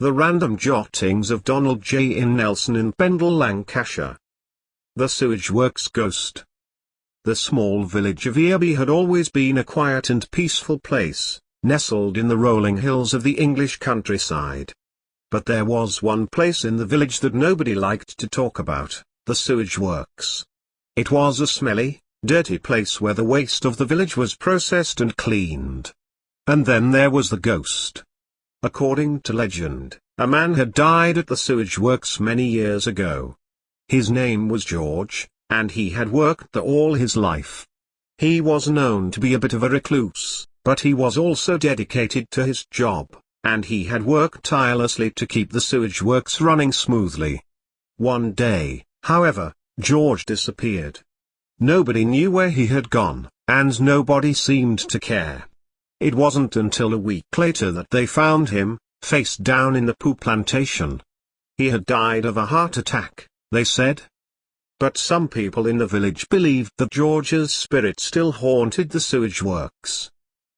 The Random Jottings of Donald J. in Nelson in Pendle, Lancashire. The Sewage Works Ghost. The small village of Earby had always been a quiet and peaceful place, nestled in the rolling hills of the English countryside. But there was one place in the village that nobody liked to talk about, the sewage works. It was a smelly, dirty place where the waste of the village was processed and cleaned. And then there was the ghost. According to legend, a man had died at the sewage works many years ago. His name was George, and he had worked there all his life. He was known to be a bit of a recluse, but he was also dedicated to his job, and he had worked tirelessly to keep the sewage works running smoothly. One day, however, George disappeared. Nobody knew where he had gone, and nobody seemed to care. It wasn't until a week later that they found him, face down in the plantation. He had died of a heart attack, they said. But some people in the village believed that George's spirit still haunted the sewage works.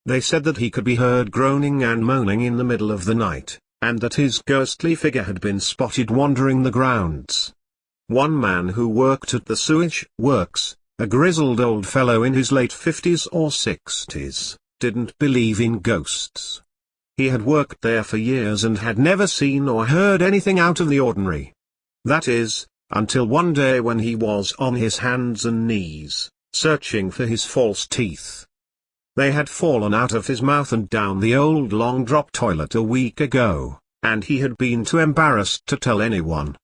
They said that he could be heard groaning and moaning in the middle of the night, and that his ghostly figure had been spotted wandering the grounds. One man who worked at the sewage works, a grizzled old fellow in his late 50s or 60s, didn't believe in ghosts. He had worked there for years and had never seen or heard anything out of the ordinary. That is, until one day when he was on his hands and knees, searching for his false teeth. They had fallen out of his mouth and down the old long drop toilet a week ago, and he had been too embarrassed to tell anyone.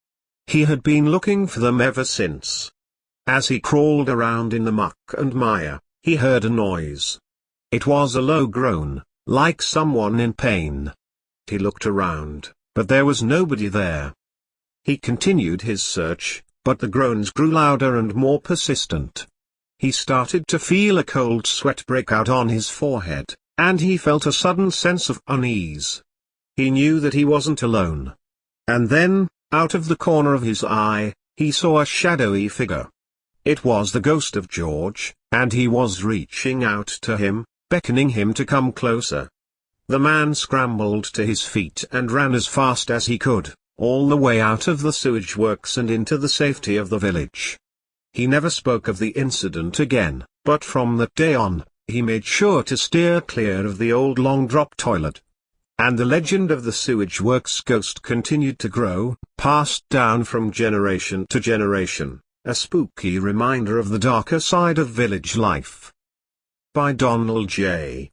He had been looking for them ever since. As he crawled around in the muck and mire, he heard a noise. It was a low groan, like someone in pain. He looked around, but there was nobody there. He continued his search, but the groans grew louder and more persistent. He started to feel a cold sweat break out on his forehead, and he felt a sudden sense of unease. He knew that he wasn't alone. And then, out of the corner of his eye, he saw a shadowy figure. It was the ghost of George, and he was reaching out to him, beckoning him to come closer. The man scrambled to his feet and ran as fast as he could, all the way out of the sewage works and into the safety of the village. He never spoke of the incident again, but from that day on, he made sure to steer clear of the old long drop toilet. And the legend of the sewage works ghost continued to grow, passed down from generation to generation, a spooky reminder of the darker side of village life. By Donald J.